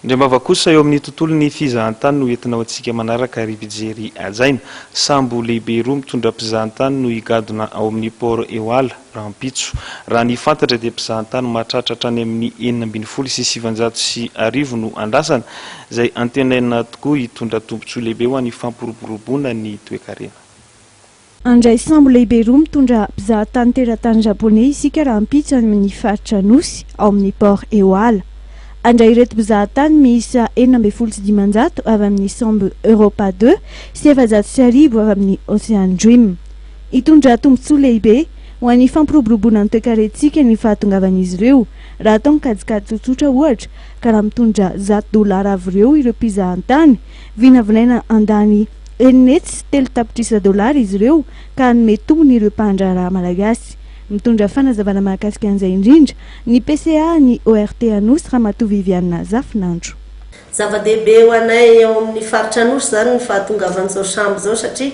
Ndrembava kosa eo amin'ny tontolo ny fizahantany no entina antsika manaraka rivijery ajaina sambo lehibe roa mitondra mpizahantany no higadona ao amin'ny port Eoala Rampitso. Raha ny fantatra dia mpizahantany mahatratratra any amin'ny 750 no andrasana izay antenaina tokoa hitondra tombontsoa lehibe ho an'ny fampiroboroboana ny toe-karena. Andray sambo lehibe roa mitondra mpizahantany teratany japoney isika Rampitso amin'ny faritra Nosy ao amin'ny port Eoala. Andray ireto mpizahantany miisa 4,500 avy amin'ny sambo Europa 2 sy 700 avy amin'ny Ocean Dream. Hitondra tombontsoa lehibe ho an'ny fampiroboroboana ny toe-karentsika ny fahatongavan'izy ireo. Raha atao mikajikajy tsotsotra ohatra ka raha mitondra $100 avy ireo ireo mpizahantany, vinavinaina andany eninety sy telo tapitrisa $, izy ireo ka hanome tombony ireo mpandraharaha malagasy. Mitondra fanazavana mahakasika an'izay indrindra ny PCA ny ORT Anosy Ramatoa Viviane Zafinandro. Zava-dehibe ho anay eo amin'ny faritra Anosy zany ny fahatongavan'izao sambo zao satria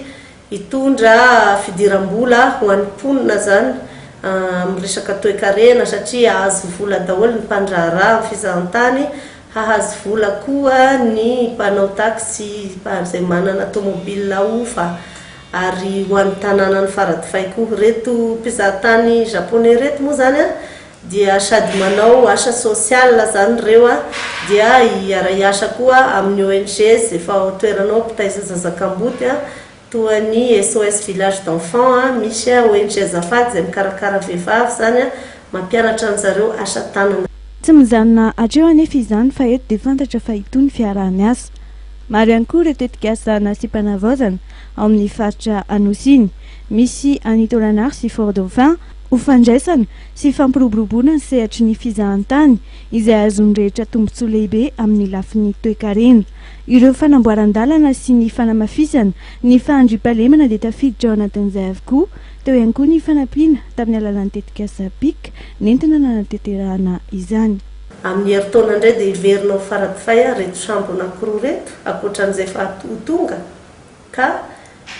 hitondra fidiram-bola ho an'ny mponina zany amin'ny resaka toe-karena satria azo vola daholo ny mpandraharaha fizahantany, hahazo vola koa ny mpanao taxi izay manana tomobile ofa ary ho an'ny tanàna ny faradofay koa. Reto mpizahantany japoney reto moa zany dia sady manao asa sosial zany reo dia iara-iasa koa amin'ny ONG efa toeranao mpitaiza zazakamboty toa ny SOS Village d'Enfants, misy ONG Zafady izay mikarakara vehivavy zany mampianatra an'zareo asa tanana. Tsy mizanona hatreo anefa izany fa eto dia fantatra fa itony fiaraha-miasa. Maro ihany koa ireo tetikasa sy mpanavaozana ao amin'ny faritra Anosy iny. Misy Anito Lanard sy Fort Dauphin ho fandraisana sy fampiroboroboana ny sehatry ny fizahantany izay azon'ny rehetra tombontsoa lehibe amin'ny lafin'ny toe-karena. Ireo fanamboaran-dalana sy ny fanamafisana ny fahandriam-pahalemana dia tafiditra ao anatin'izay avokoa. Teo ihany koa ny fanampiana tamin'ny alalan'ny tetikasa PIC nentina nanatanterahana izany. Amin'ny heritaona indray dia iverinao faradofay reto sambo anankiroa reto ankoatran'izay fahatonga ka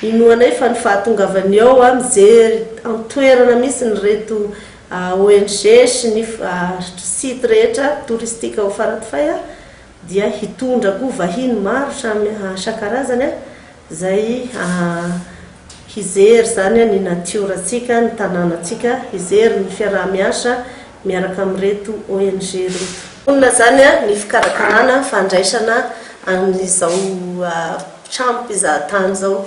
inoanay fa ny fahatongavany ao mijery antoerana misy ny reto ONG sy ny site rehetra touristika ao faradofay dia hitondra koa vahiny maro samy isan-karazany izay hizery zany ny natiorantsika, ny tanànatsika, hizery ny fiaraha-miasa miaraka amin'reto ONG reto. Onona zany ny fikarakarana fandraisana an'izao trano mpizahantany zao.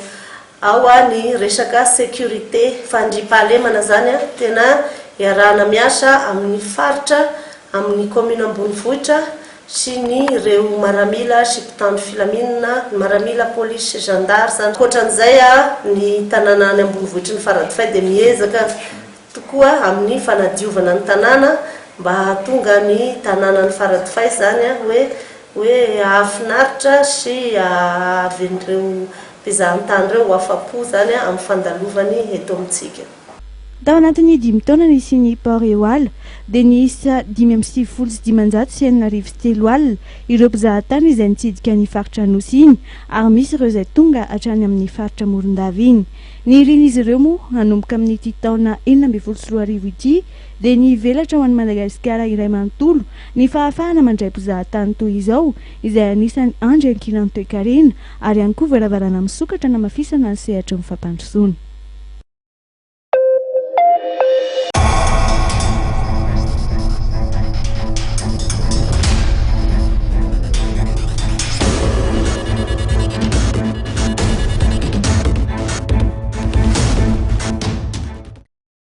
Ao ny resaka sécurité, fandriam-pahalemana zany tena iarahana miasa amin'ny faritra, amin'ny commune ambonivohitra sy ny ireo maramila sy mpitandro filaminana, maramila police gendarme zany. Ankoatran'izay ny tanàna any ambonivohitra ny faradofay dia miezaka tokoa amin'ny fanadiovana ny tanàna mba hahatonga ny tanàna ny faradofay zany hoe ahafinaritra sy aven'ireo mpizahantany ireo ho afa-po zany amin'ny fandalovany eto amintsika. Tao anatin'ny 5 taona nisian'ny port Eoala dia niisa 5,703 ireo mpizahantany izay nitsidika ny faritra Anosy iny ary misy ireo izay tonga hatrany amin'ny faritra Morondava iny. Ny irin'izy ireo moa nanomboka amin'ity taona 2024 ity dia nivelatra ho an'ny Madagasikara iray manontolo ny fahafahana mandray mpizahantany toy izao izay anisany andry ankilan'ny toe-karena ary ihany koa varavarana misokatra na mafisana ny sehatry ny fampandrosoana.